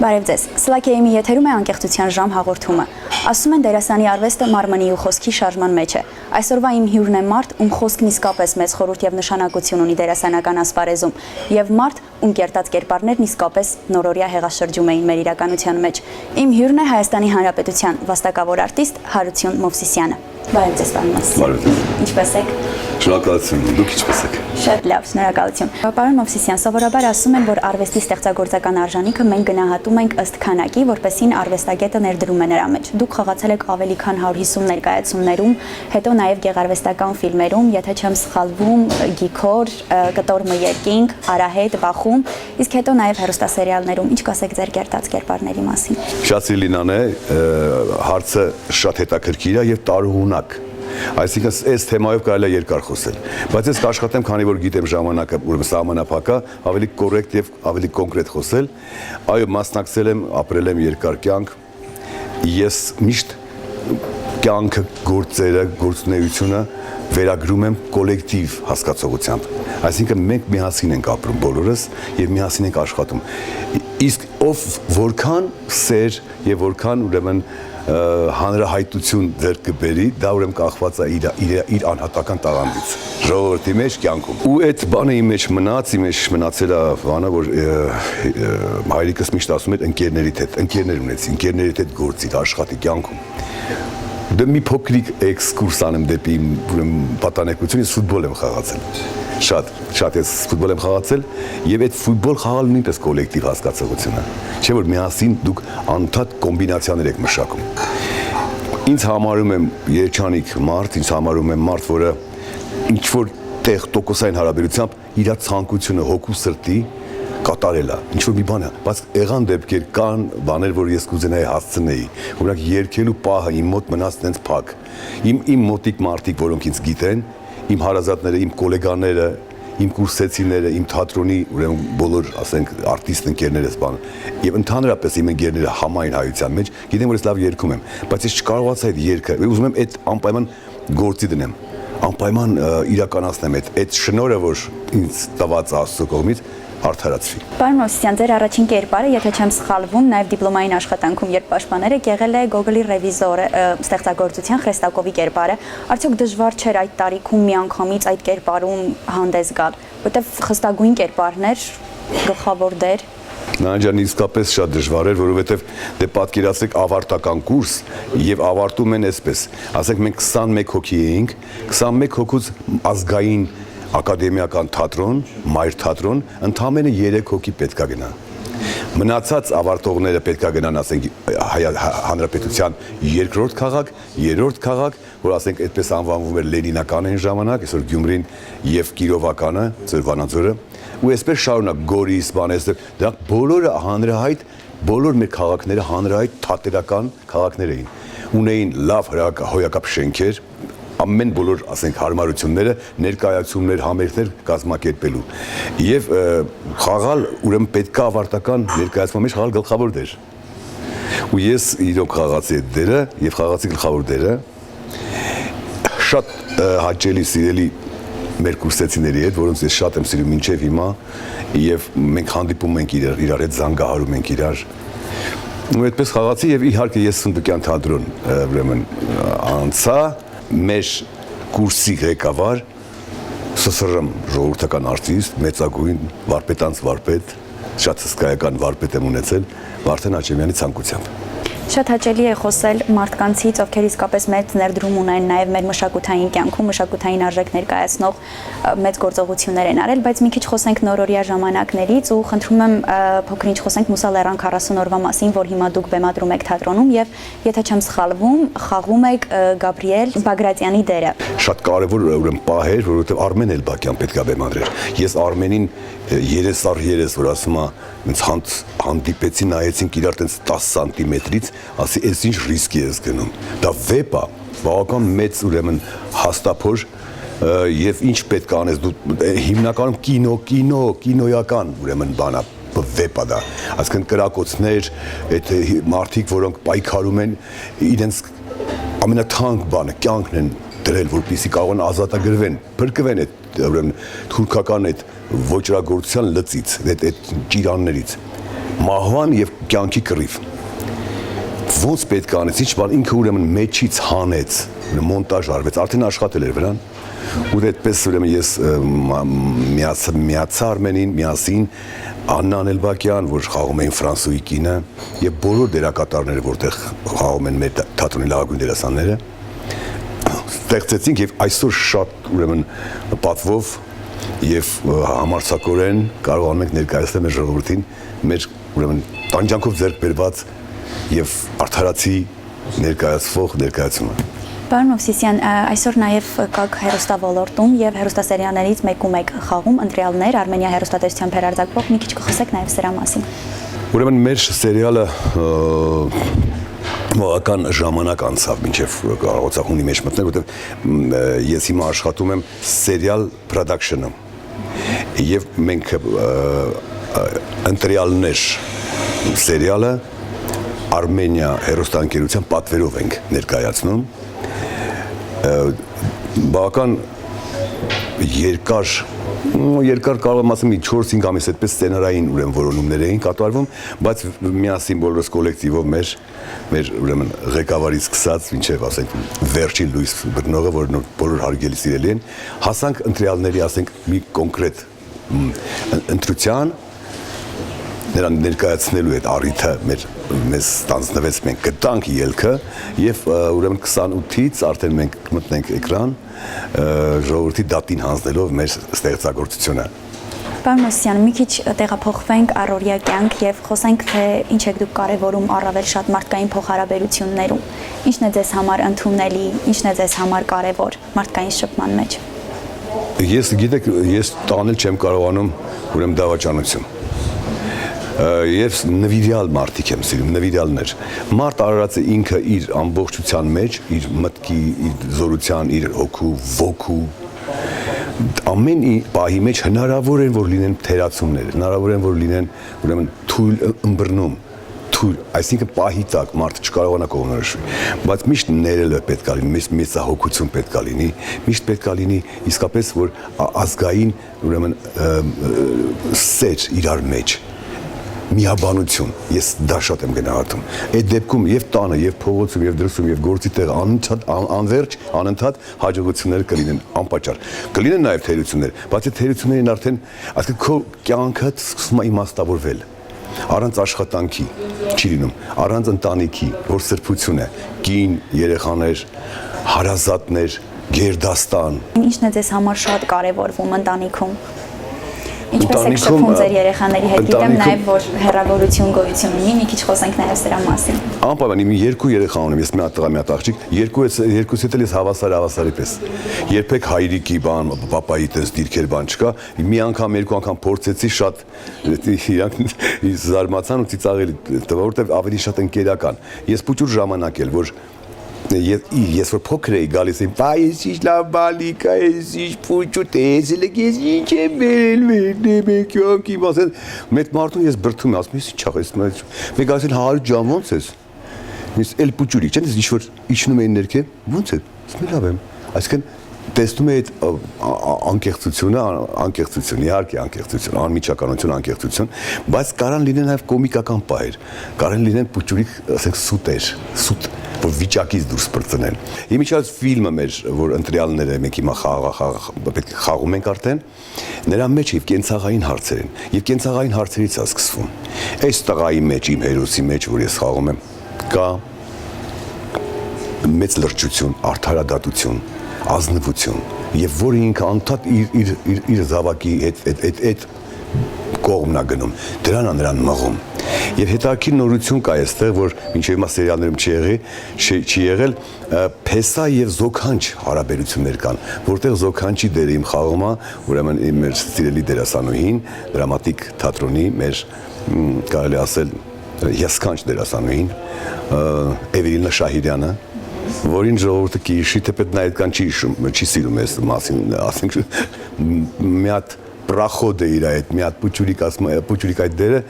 Բարև ձեզ, Սլակեյմի եթերում է անկեղծության ժամ հաղորդումը։ Ասում են դերասանի արվեստը մարմնի ու խոսքի շարժման մեջ է։ Այսօրվա իմ հյուրն է մարդ, ում խոսքն իսկապես մեծ խորհուրդ եւ նշանակություն ունի դերասանական ասպարեզում, եւ մարդ, ում կերտած կերպարներն իսկապես նորորյա հեղաշրջում էին մեր իրականության մեջ։ Իմ հյուրն է Հայաստանի Հանրապետության վաստակավոր արտիստ Հարություն Մովսիսյանը։ Բարև ձեզ, պարոն Մովսիսյան։ Բարև ձեզ։ Ինչպե՞ս եք։ Շնորհակալություն, դուք ինչպե՞ս եք։ Շատ լավ, շնորհակալություն։ Պարոն Մովսիսյան, սովորաբար ասում են, որ արվեստի ստեղծագործական արժանիքը մենք գնահատում ենք ըստ քանակի, որպեսզի արվեստագետը ներդրում է նրա մեջ։ Դուք խաղացել եք ավելի քան 150 ներկայացումներում, հետո նաև գեղարվեստական ֆիլմերում, եթե չեմ սխալվում, Գիքոր, Կտոր Մերկինգ, Արահետ, Բախում, իսկ հետո նաև հեռուստասերիալներում։ Ինչ կասեք ձեր կերտած կերպարների մասին։ Շատ սիրելին է, հարցը շատ հետաքրքիր է եւ տարօրինակ։ Այսինքն այս թեմայով կարելի է երկար խոսել, բայց ես կաշխատեմ, քանի որ գիտեմ ժամանակը ուրեմն սահմանափակ է, ավելի կոռեկտ եւ ավելի կոնկրետ խոսել։ Այո, մասնակցել եմ, ապրել եմ երկար կյանք։ Ես միշտ կյանքը, գործերը, գործունեությունը վերագրում եմ կոլեկտիվ հասկացողությամբ։ Այսինքն մենք միասին ենք ապրում բոլորս եւ միասին ենք աշխատում։ Իսկ ով որքան սեր եւ որքան ուրեմն հանրահայտություն ձեռք կբերի, դա ուրեմն կախված է իր անհատական տաղանդից, ժողովրդի մեջ, կյանքում։ Ու այդ բանը իմ մեջ մնացել է բանը, որ հայրիկս միշտ ասում էր ընկերներիդ հետ, ընկերներ ունեցի, ընկերներիդ հետ գործի, աշխատի կյանքում։ Դե մի փոքրիկ էքսկուրս անեմ դեպի իմ պատանեկությունը, ես ֆուտբոլ եմ խաղացել։ Շատ ես ֆուտբոլ եմ խաղացել եւ այդ ֆուտբոլ խաղալը նույնպես կոլեկտիվ հասկացողություն է։ Չէ՞ որ միասին դուք անընդհատ կոմբինացիաներ եք մշակում։ Ինձ համարում եմ երջանիկ մարդ, ինձ համարում եմ մարդ, որը ինչ որ տեղ տոկոսային հարաբերությամբ իր ցանկությունը հոգու սրտի կատարել է, ինչ որ մի բան է, բայց եղան դեպքեր, կան բաներ, որ ես կուզենայի հասցնեի, օրինակ երգելու պահը իմ մոտ մնաց տենց փակ։ Իմ մոտիկ մարդիկ, որոնք ինձ գիտեն, իմ հարազատները, իմ գոլեգաները, իմ կուրսեցիները, իմ թատրոնի, ուրեմն բոլոր, ասենք, արտիստ ընկերներս բան, եւ ընդհանրապես իմ ընկերները համայն հայության մեջ, գիտեմ, որ ես լավ երգում եմ, բայց ես չկարողացա այդ երգը, ուզում եմ այդ անպայման գործի դնեմ, անպայման իրականացնեմ այդ շնորհը, որ ինձ տված Աստծո կողմից արդարացվի։ Պարոն Մովսիսյան, ձեր առաջին կերպարը, եթե չեմ սխալվում, նաև դիպլոմային աշխատանքում երբ պաշտպանել եք, եղել է Գոգոլի ռևիզորը, ստեղծագործության Խրեստակովի կերպարը։ Արդյոք դժվար չէր այդ տարիքում միանգամից այդ կերպարում հանդես գալ, որտեղ խստագույն կերպարներ, գլխավոր դեր։ Նանջան իսկապես շատ դժվար էր, որովհետև դե պատկերացրեք ավարտական կուրս եւ ավարտում են այսպես։ Ասենք մենք 21 հոգի էինք, 21 հոգուց ազգային ակադեմիական թատրոն, մայր թատրոն, ընդամենը 3 հոգի պետք է գնա։ Մնացած ավարտողները պետք է գնան, ասենք, Հանրապետության երկրորդ քաղաք, երրորդ քաղաք, որ ասենք այդպես անվանվում էր Լենինական այն ժամանակ, այսօր Գյումրին եւ Կիրովականը, ծեր Վանաձորը, ու այսպես շարունակ Գորիս, Բանեսը, դրանք բոլորը հանրահայտ, բոլոր մեր քաղաքները հանրահայտ թատերական քաղաքներ էին։ Ունեին լավ հոյակապ շենքեր, ամեն բոլոր, ասենք, հարմարությունները, ներկայացումներ, համերգներ կազմակերպելու։ Եվ խաղալ ուրեմն պետք է ավարտական ներկայացման մեջ խաղալ գլխավոր դեր։ Ու ես իրոք խաղացի այդ դերը եւ խաղացի գլխավոր դերը։ Շատ հաճելի սիրելի մեր կուրսեցիների հետ, որոնց ես շատ եմ սիրում մինչև հիմա, եւ մենք հանդիպում ենք իրար հետ, զանգահարում ենք իրար։ Ու այդպես խաղացի եւ իհարկե ես Սունդուկյան թատրոն ուրեմն անցա մեր կուրսի ղեկավար ՍՍՌ ժողովրդական արտիստ, մեծագույն վարպետանց վարպետ, շատ հսկայական վարպետ եմ ունեցել Վարդան Աչեմյանի ցանկությամբ։ Շատ հաճելի է խոսել մարդկանցից, ովքեր իսկապես մեծ ներդրում ունեն նաև մեր մշակութային կյանքում, մշակութային արժեք ներկայացնող մեծ գործողություններ են արել, բայց մի քիչ խոսենք նորորյա ժամանակներից ու խնդրում եմ փոքր-ինչ խոսենք Մուսա Լեռան 40 օրվա մասին, որ հիմա դուք բեմադրում եք թատրոնում եւ եթե չեմ սխալվում, խաղում եք Գաբրիել Բագրատյանի դերը։ Շատ կարևոր ուրեմն պահ էր, որովհետեւ Արմեն Էլբակյան պետք է բեմադրեր։ Ես Արմենին 3x3, որ ասում է, ինձ հանդիպեցի, նայեցինք իրար տենց 10 սանտիմետրից, ասի, այս ինչ ռիսկի ես գնում։ Դա վեպ է, բավական մեծ ուրեմն հաստափոր եւ ինչ պետք է անես դու հիմնականում կինոյական ուրեմն բանա վեպ է դա։ Այսինքն կրակոցներ, այդ մարդիկ, որոնք պայքարում են, իրենց ամենաթանկ բանը կյանքն են դրել, որպեսզի կարողան ազատագրվեն, փրկվեն այդ ուրեմն թուրքական այդ ոճրագործության լծից, այդ ճիրաններից։ մահվան եւ կյանքի կռիվ։ Ոնց պետք է անեց, ինչ բան ինքը ուրեմն մեջից հանեց, մոնտաժ արվեց, արդեն աշխատել էր վրան։ Ու այդպես ուրեմն ես միացա Արմենին միասին Աննա Անելբակյան, որ խաղում էին Ֆրանսուի կինը, եւ բոլոր դերակատարները, որտեղ խաղում են մեր թատրոնի լավագույն դերասանները, ստեղծեցինք եւ այսօր շատ ուրեմն պատվով եւ համարձակորեն կարողանում ենք ներկայացնել մեր ժողովրդին մեր ուրեմն տանջանքով ձեռք բերված եւ արդարացի ներկայացվող ներկայացումը։ Պարոն Մովսիսյան, այսօր նաև կաք հեռուստաոլորտում եւ հեռուստասերիալներից մեկում եք խաղում ընտրյալներ Արմենիա հեռուստատեսությամբ հերարձակվող, մի քիչ կխոսեք նաև սրա մասին։ Ուրեմն մեր սերիալը մոական ժամանակ անցավ մինչև կարողացա հունի մեջ մտնել, որտեղ ես հիմա աշխատում եմ սերիալ production-ում եւ մենք ընտրյալներ սերիալը Արմենիա հեռուստաընկերության պատվերով ենք ներկայացնում։ Բավական երկար կարող եմ ասեմ 4-5 ամիս այդպես սցենարային ուրեմն որոնումներ էին կատարվում, բայց միասին բոլորս կոլեկտիվով մեր ուրեմն ղեկավարից սկսած մինչև ասենք վերջին լույս բռնողը, որ բոլոր հարգելի սիրելի են, հասանք ընտրյալների, ասենք մի կոնկրետ ընտրության նրան ներկայացնելու այդ առիթը մեզ ստանձնվեց, մենք գտանք ելքը եւ ուրեմն 28-ից արդեն մենք մտնենք էկրան ժողովրդի դատին հանձնելով մեր ստեղծագործությունը։ Պարոն Մովսիսյան, մի քիչ տեղափոխվենք առօրյա կյանք եւ խոսենք թե ինչ եք դուք կարեւորում առավել շատ մարդկային փոխհարաբերություններում։ Ինչն է ձեզ համար ընդունելի, ինչն է ձեզ համար կարեւոր մարդկային շփման մեջ։ Ես գիտեք, ես տանել չեմ կարողանում ուրեմն դավաճանություն։ Ես նվիրյալ մարդիկ եմ սիրում, նվիրյալներ։ Մարդ արարած է ինքը իր ամբողջության մեջ, իր մտքի, իր զորության, իր հոգու, ոգու ամեն պահի մեջ հնարավոր են որ լինեն թերացումներ, հնարավոր են որ լինեն ուրեմն թույլ ըմբռնում, թույլ, այսինքն պահի տակ մարդը չկարողանա կողմնորոշվել, բայց միշտ ներելը պետք է լինի, միշտ մեծահոգություն պետք է լինի, միշտ պետք է լինի իսկապես որ ազգային ուրեմն սեր իրար մեջ միաբանություն, ես դա շատ եմ գնահատում։ Այդ դեպքում եւ տանը, եւ փողոցում, եւ դրսում, եւ գործի տեղ անվերջ, անընդհատ հաջողություններ կլինեն անպատճառ։ Կլինեն նաեւ թերություններ, բայց այդ թերություններին արդեն, այսինքն քո կյանքը սկսում է իմաստավորվել։ Առանց աշխատանքի չի լինում, առանց ընտանիքի, որ սրբություն է, կին, երեխաներ, հարազատներ, գերդաստան։ Ինչն է ձեզ համար շատ կարևորվում ընտանիքում։ Ինչպես եք շփվում ձեր երեխաների հետ, գիտեմ նաև որ հեռավորություն գոյություն ունի, մի քիչ խոսենք նաև սրա մասին։ Անպայման իմ 2 երեխա ունեմ, ես մի հատ տղա, մի հատ աղջիկ, երկուսից էլ ես հավասարի պես։ Երբեք հայրիկի բան, պապայի տես դիրքեր բան չկա։ Մի անգամ, երկու անգամ փորձեցի շատ իրանք զարմացան ու ծիծաղելի տվա, որտեղ ավելի շատ ընկերական։ Ես փոքր ժամանակ էլ որ ես որ փոքր էի գալիս եմ, բայ ես ինչ լավ բալիկ է, ես ինչ փոքր ես լեգես ինչ եմ բերել մեկյակի մասել մեծ մարդուն ես բրդում եմ, ասում ես ինչ ախ, մեկ ասել 100 ժամ ոնց ես, ես էլ փոքրիկ չեն, ես ինչ որ իջնում էին ներքև, ոնց է, ասում լավ եմ, այսինքն տեսնում է այդ անկեղծություն, իհարկե անկեղծություն, անմիջականություն, անկեղծություն, բայց կարան լինեն նաև կոմիկական պահեր, կարան լինեն փոքրիկ, ասենք սուտեր, սուտ որ վիճակից դուրս բրծնեն։ Իմիջիայլոց ֆիլմը մեր, որ ընտրյալները մենք հիմա խաղում ենք արդեն, նրա մեջ եւ կենցաղային հարցեր են։ Եվ կենցաղային հարցերից է սկսվում։ Այս տղայի մեջ, իմ հերոսի մեջ, որ ես խաղում եմ, կա մեծ լրջություն, արդարադատություն, ազնվություն, եւ որը ինքը անդադ իր զավակի այդ կողմնա գնում, դրան է նրան մղում։ Եվ հետաքրքիր նորություն կա այստեղ, որ մինչև հիմա սերիալներում չի եղել, փեսա եւ զոքանչ հարաբերություններ կան, որտեղ զոքանչի դերը իմ խաղում է, ուրեմն մեր սիրելի դերասանուհին, դրամատիկ թատրոնի մեր կարելի ասել հյասքանչ դերասանուհին Էվելինա Շահիրյանը, որին ժողովուրդը կհիշի, թեպետ նա այդքան չի սիրում այս մասին, ասենք մի հատ պրախոդ է իր այդ մի հատ պուչուրիկ այդ դերը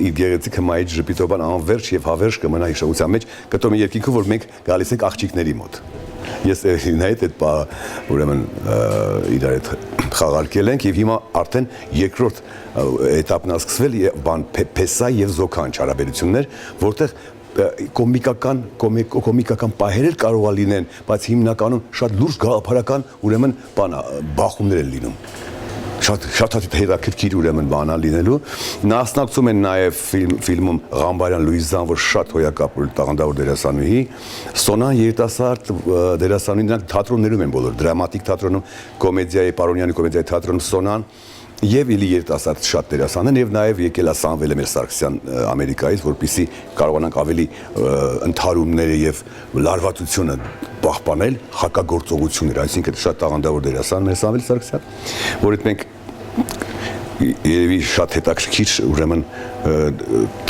իր գեղեցիկ հմայից ժպիտովան անվերջ եւ հավերժ կմնա հիշողության մեջ կտորում երկինքով որ մենք գալիս ենք աղջիկների մոտ Ես Էվելինայի հետ ուրեմն իրար հետ խաղարկել ենք եւ հիմա արդեն երկրորդ էտապն է սկսվել բան Փեսա եւ Զոքան հարաբերություններ, որտեղ կոմիկական պահեր կարող է լինեն, բայց հիմնականում շատ լուրջ գաղափարական ուրեմն բախումներ են լինում։ Շատ հետաքրքիր ուրեմն բանա լինելու։ Մասնակցում են նաև ֆիլմում Ղամբարյան Լուիզան, որ շատ հոյակապ տաղանդավոր դերասանուհի, Սոնան երիտասարդ դերասանուհի, նրանք թատրոններում են բոլոր, դրամատիկ թատրոնում, կոմեդիայի, Պարոնյանի կոմեդիայի թատրոնում Սոնան եւ իլի երիտասարդ շատ դերասան են եւ նաեւ եկել է Սամվելը մեր Սարգսյան Ամերիկայից, որպեսզի կարողանանք ավելի ընդհարումները եւ լարվածությունը պահպանել հակագործողություններ, այսինքն շատ տաղանդավոր դերասան մեր Սամվել Սարգսյան, որից մենք երևի շատ հետաքրքիր ուրեմն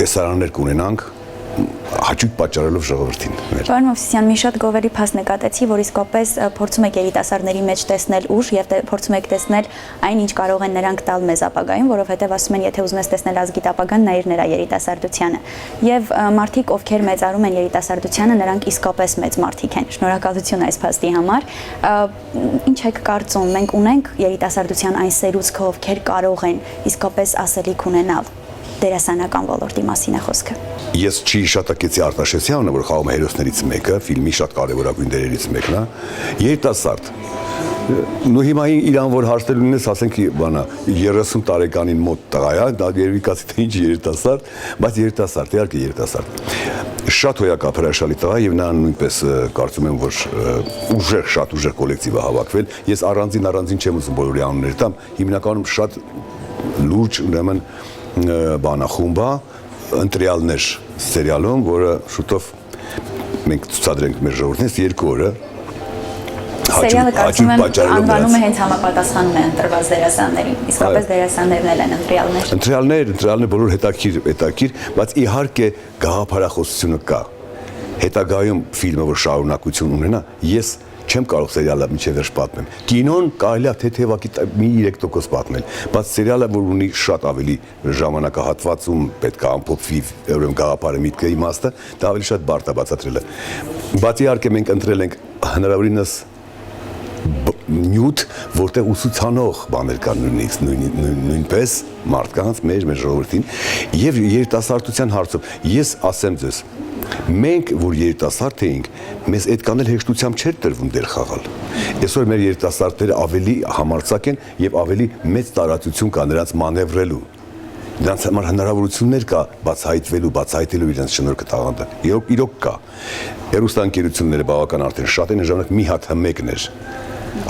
տեսարաններ կունենանք հաճույք պատճառելով ժողովրդին։ Պարոն Մովսիսյան, մի շատ գովելի փաստ նկատեցի, որ իսկապես փորձում եք երիտասարդների մեջ տեսնել ուժ եւ փորձում եք տեսնել այն, ինչ կարող են նրանք տալ մեզ ապագայում, որովհետեւ ասում են, եթե ուզում ես տեսնել ազգիտ ապագան, նայիր նրա երիտասարդությանը։ Եվ մարդիկ, ովքեր մեծարում են երիտասարդությանը, նրանք իսկապես մեծ մարդիկ են։ Շնորհակալություն այս փաստի համար։ Ինչ եք կարծում, մենք ունենք երիտասարդության այն սերուցքը, ովքեր կարող են իսկապես ասելիք ունենալ դերասանական ոլորտի մասին է խոսքը։ Ես չի հիշատակեցի Արտաշեսյանը, որ խաղում է հերոսներից մեկը, ֆիլմի շատ կարևորագույն դերերից մեկն է, երիտասարդ։ Նու հիմա իրան որ հարցնել ունես, ասենք բանա 30 տարեկանին մոտ տղա է, դա երևի կասի թե ինչ երիտասարդ, բայց երիտասարդ, իհարկե երիտասարդ։ Շատ հոյակապ հրաշալի տղա եւ նա նույնպես կարծում եմ, որ շատ ուժեղ կոլեկտիվ է հավաքվել։ Ես առանձին չեմ ուզում բոլորի անունները տամ, հիմնականում շատ լուրջ ուրեմն բանախումբա ընտրյալներ սերիալում, որը շուտով մենք ցուցադրենք մեր ժողովրդին 2 օրը Սերիալը կարծում եմ անվանումը հենց համապատասխանում է ընտրված դերասաններին, իսկապես դերասաններն էլ են ընտրյալներ։ Ընտրյալներ բոլոր հետաքրքիր, բայց իհարկե գաղափարախոսությունը կա։ Հետագայում ֆիլմը որ շարունակություն ունենա, ես չեմ կարող սերիալը մինչև վերջ պատմեմ։ Կինոն կարելի է թեթևակի մի 3% պատմել, բայց սերիալը որ ունի շատ ավելի ժամանակահատվածում պետք է ամփոփվի ուրեմն գաղափարը, միտքը, իմաստը, դա ավելի շատ բարդ է բացատրելը։ Բայց իհարկե մենք ընտրել ենք հնարավորինս նյութ, որտեղ ուսուցանող բաներ կան նույնպես մարդկանց, մեր ժողովրդին եւ երիտասարդության հարցով ես ասեմ ձեզ, մենք որ երիտասարդ էինք, մեզ այդքան էլ հեշտությամբ չէր տրվում դեր խաղալ։ Այսօր մեր երիտասարդները ավելի համարձակ են եւ ավելի մեծ տարածություն կա նրանց մանևրելու։ Նրանց համար հնարավորություններ կա բացահայտելու իրենց շնորհքը տաղանդը։ Իրոք կա։ Հերոստանգերությունները բավական արդեն շատ են, ժամանակ մի հատ հմեկն էր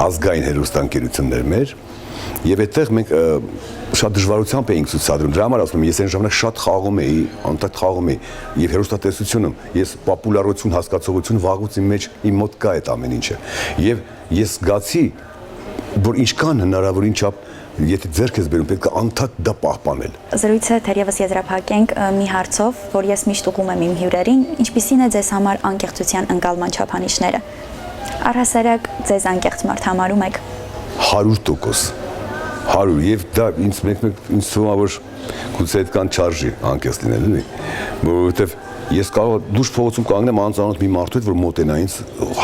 ազգային հերոստանգերություններ մեր եւ այդտեղ մենք շատ դժվարությամբ էինք ցուցադրում։ Դրա համար ասում եմ, ես այն ժամանակ շատ խաղում էի, անընդհատ խաղում էի եւ հերոստատեսությունում ես պոպուլարություն հասկացողություն վաղուց իմ մեջ իմ մոտ կա այդ ամեն ինչը։ Եվ ես զգացի, որ ինչքան հնարավորին չափ եթե ձեռք ես բերում, պետք է անընդհատ դա պահպանել։ Զրույցը թերևս եզրափակենք մի հարցով, որ ես միշտ ուղղում եմ իմ հյուրերին, ինչպիսին է ձեզ համար անկեղծության ընկալման չափանիշները։ Առհասարակ ձեզ անկեղծ մարդ համարում եք 100%։ 100 եւ դա ինձ ինձ թվում է որ գուցե այդքան չարժի անկեղծ լինել, էլի, որովհետեւ ես կարող դուրս փողոցում կանգնեմ անծանոթ մի մարդու հետ, որ մոտենա ինձ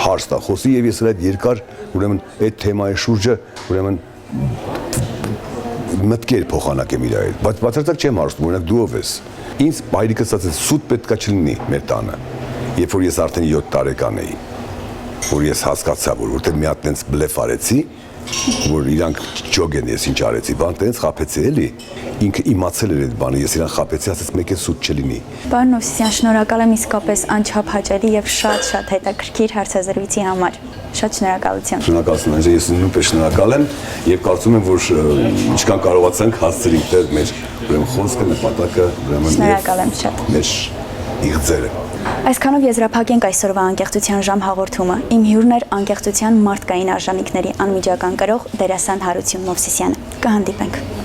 հարց տա, խոսի եւ ես այդ երկար ուրեմն այդ թեմայի շուրջը ուրեմն մտքեր փոխանակեմ իր այդ, բայց բացարձակ չեմ հարցնում, օրինակ դու ով ես։ Ինձ հայրիկս ասաց, սուտ պետքա չլինի մեր տանը, երբ որ ես արդեն 7 տարեկան էի, որ ես հասկացա, որ որտեղ մի հատ տենց բլեֆ արեցի, որ իրանք ջոգ են, ես ինչ արեցի, բան տենց խափեցի էլի, ինքը իմացել էր այդ բանը, ես իրան խափեցի, ասաց մեկ է սուտ չլինի։ Պարոն Մովսիսյան, շնորհակալ եմ իսկապես անչափ հաճելի եւ շատ հետաքրքիր հարցազրույցի համար։ Շատ շնորհակալություն։ Շնորհակալություն, Անջե, ես նույնպես շնորհակալ եմ եւ կարծում եմ, որ ինչքան կարողացանք հասցրինք դեր մեր ուրեմն խոսքը, նպատակը, ուրեմն շնորհակալ եմ շատ։ Մեր իղձերը։ Այսքանով եզրափակենք այսօրվա անկեղծության ժամ հաղորդումը։ Իմ հյուրն էր անկեղծության մարդկային արժանինքների անմիջական կրող դերասան Հարություն Մովսիսյանը։ Կհանդիպենք։